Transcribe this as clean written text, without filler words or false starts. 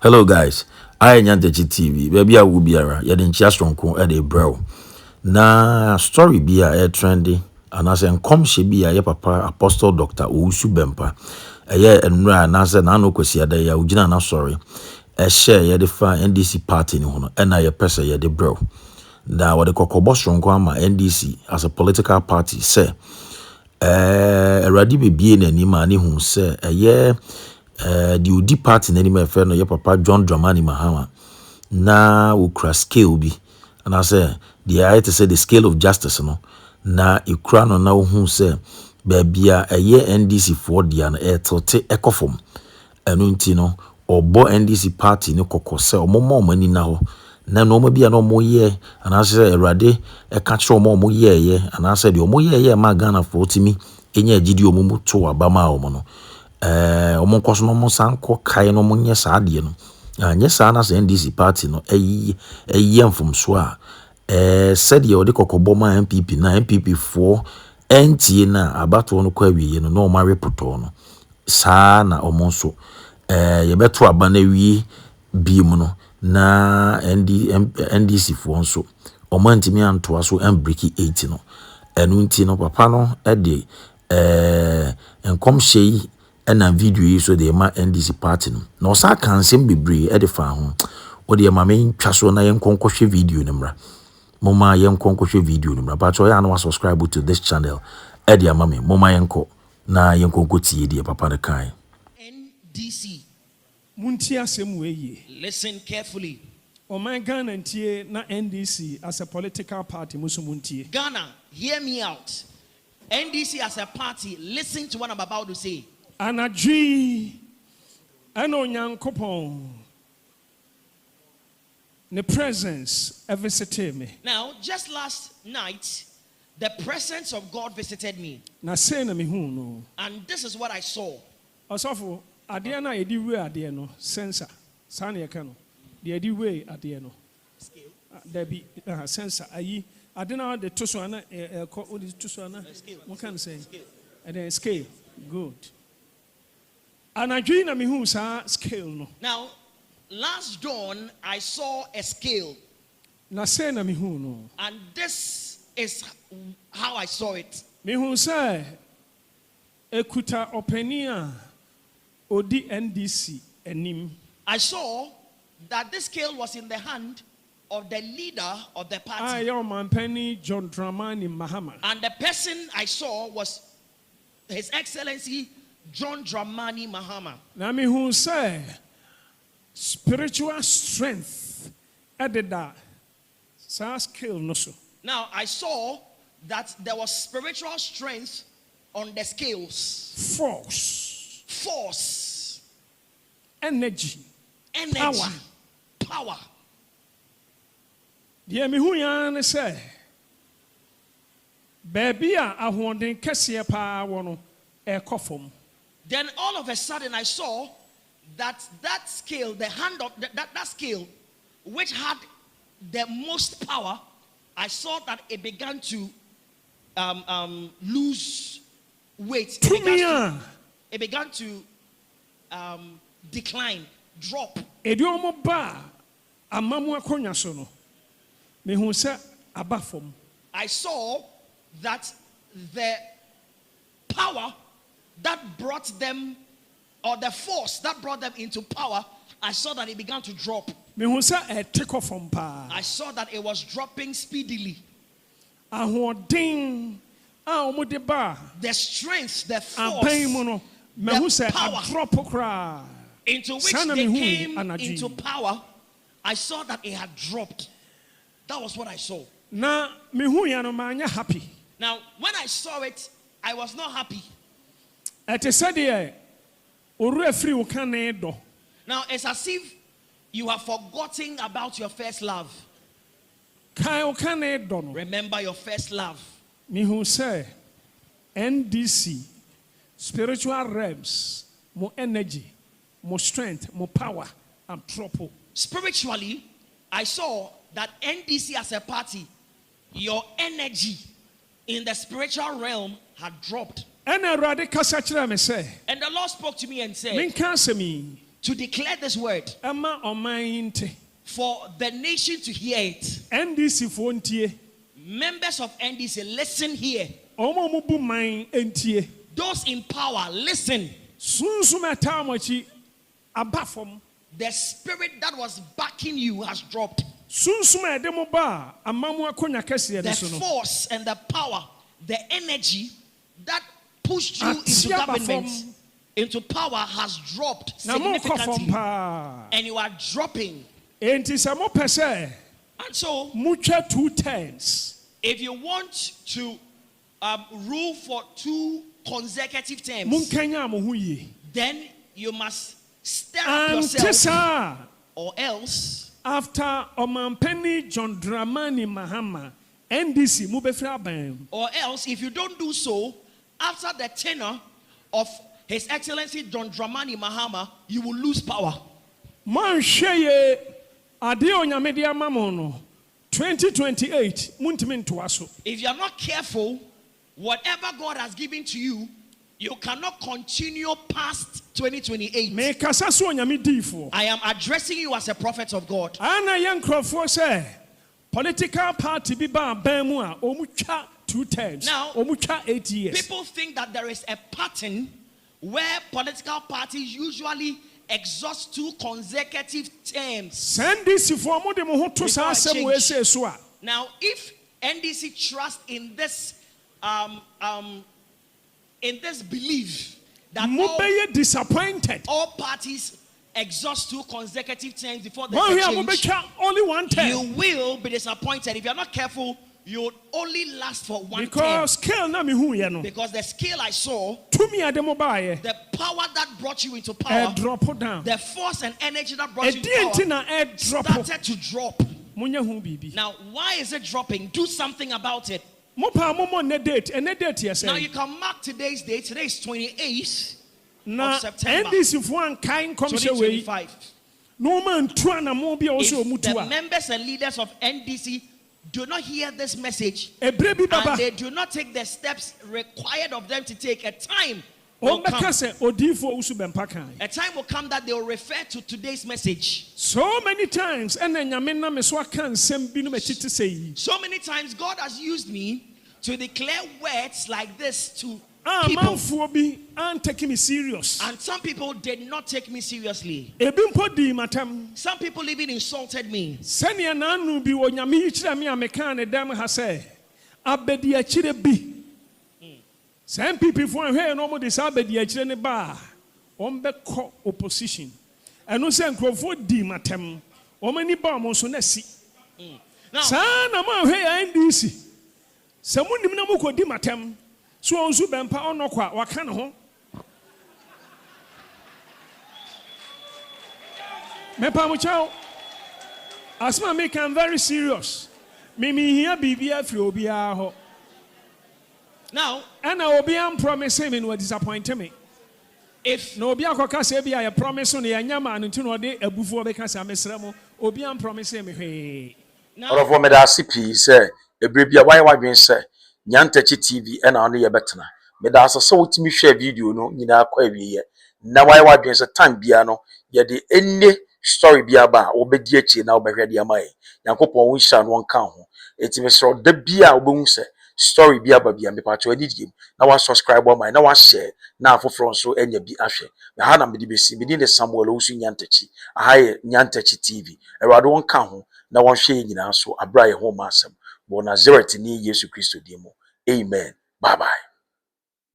Hello guys, I Nyantechi TV. Baby I will be ara. Ya den chia stronko e dey bro. Na story bi a trendy and as en kom she bi a ye papa Apostle Dr. Owusu Bempah. Eye enra na say na no kwesi ada ya ugina na sorry. Share ye dey fa NDC party ni ho no. E na ye pese ye dey bro. Na what the kokobo stronko ama NDC as a political party say Eradi bebie n'anim a ne hu se the odi party n'anim a no your papa John Dramani Mahama na ukra scale bi and I say the I to say the scale of justice no na ikra no na hu se baabia NDC for dia na etote ekofom enu nti no obo NDC party ne kokose omomo mani na ho na no ma bia no mo ye and I say Erade e ka kire omo ye and I say the omo ye ma Ghana for timi enya agidi omo to abama omo no omo nkoso no mo sanko kai no mo nye saa de no anye saa na say NDC party no eyi mfomso a said ye ode kokobo ma MPP na MPP 4 entie na abato no kwa wiye no no ma repoto no saa na omo nso ye beto aba na wi bi mu no na NDC fo nso omo ntimi antoa so embreki 8 no enu nti no papa no de enkom hye na video yi so de ma NDC party no na osa kansem bebre de fa ho o de ma men twa so na yenkonkɔhwe video no mra moma yenkonkɔhwe video no mra but ya na subscribe to this channel e de ama me moma yenko na yenkonkɔtie de papa ne kan NDC Muntia semwe. listen carefully. O my Ghana ntie na NDC as a political party musumuntie. Ghana, hear me out. NDC as a party, listen to what I'm about to say. Anadwi ano nyankopon. The presence visited me. Now, just last night, the presence of God visited me. Na say na me hu no. And this is what I saw. Osofo ade na yedi we ade no sensor. Sa na yeka no. The yedi we ade no. Scale. There be sensor ayi ade na the to so ana ko odi to so ana. What can say? And then scale. Good. Anadwi na me hu sa scale no. Now, last dawn, I saw a scale. Na say na me hu no. And this is how I saw it. Me hu say ekuta openia odi NDC enim. I saw that this scale was in the hand of the leader of the party. I am Mampeni John Dramani Mahama. And the person I saw was His Excellency John Dramani Mahama. Na me hu say spiritual strength added that sa skill no so. Now I saw that there was spiritual strength on the scales. Force. Energy. Power. Deɛ me hu ya ne sɛ baabi a ahoɔden kɛseɛ paa wɔ no ɛkɔ fam. Then all of a sudden I saw that scale, the hand of that scale, which had the most power, I saw that it began to lose weight. It began to decline, drop. Ediomo ba amamu akonya so no. Me hu sɛ aba fam. I saw that the power that brought them, or the force that brought them into power, I saw that it began to drop. Me hu sɛ ɛtekɔ fam pa. I saw that it was dropping speedily. Ahoɔden a ɔmo de ba. The strength, the force, the power into which they came into power, I saw that it had dropped. That was what I saw. Na me hu ya no manya happy. Now, when I saw it, I was not happy. Ete said owura free wo kan do. Now, it's as if you have forgotten about your first love. Kai wo kan do no. Remember your first love. Me hu say NDC spiritual realms, more energy, more strength, more power, and trouble. Spiritually, I saw that NDC as a party, your energy in the spiritual realm had dropped. And the Lord spoke to me and said, to declare this word, Emma omainte. for the nation to hear it. NDC fontie. Members of NDC, listen here. Omo mubu main entie. Those in power, listen. Sunsum atamochi abafom. The spirit that was backing you has dropped. Sunsum edemo ba amamu akonya kese The so no. force and the power, the energy that pushed you into government, into power has dropped significantly. And you are dropping. Enti se mo pese. And so, mucha 2 terms. If you want to rule for 2 consecutive terms, then you must stir up yourself, or else, after Omampeni John Dramani Mahama, NDC mubefra bam. Or else, if you don't do so, after the tenure of His Excellency John Dramani Mahama, you will lose power. Man sheye adio nyamedia mamono 2028 muntimin tuaso. If you are not careful, whatever God has given to you, you cannot continue past 2028. Me kasa so nyame difo. I am addressing you as a prophet of God. Ana yankrofo say political party bi ba mu a omutwa 2 terms. Now, omutwa 8 years. People think that there is a pattern where political parties usually exhaust 2 consecutive terms. Now, if NDC trusts in this belief that disappointed, all parties exhaust 2 consecutive terms before the change, only 1 term. You will be disappointed. If you are not careful, you will only last for 1 because term. Because the scale I saw, the power that brought you into power, the force and energy that brought you into power, started to drop. Now, why is it dropping? Do something about it. Now you can mark today's date. Today is 28th of September 2025. If the members and leaders of NDC do not hear this message and they do not take the steps required of them to take, a time will come. A time will come that they will refer to today's message. So many times, so many times God has used me to declare words like this to people. Taking me serious. And some people did not take me seriously. Some people even insulted me. Some people no opposition. And no say di matem. NDC. Di matem. So Owusu Bempah onokwa wakana ho. Mepa muchao. Asma make am very serious. Mimi here bibia free obia ho. Now, and I will be promise me no disappoint me. If no obia koka say bia ya promise no ya nyama no nti no de abufuo be ka say mesra mo obia promise me hwe. All of me da CP say ebrebia why wadwen say Nyantechi TV and on the betna. Me da so ultimate share video no nyina kwa wiye. Na why wadwen say time bia no ye de any story bia ba obedi achi na obehwe de amaye. Yankopon won sha no won kan ho. Eti me so da bia obehun say story bia ba bia me pa cho edi game. Na wa subscribe on my na wa share na afofro so enya bi ahwe. Me ha na me de besi me de Samuel Owusu Nyantechi. Ahaye Nyantechi TV. Ewado won kan ho na won hwe nyina so abra ye ho masem. Bona Nazareth ni Yesu Kristo dimo. Amen. Bye bye.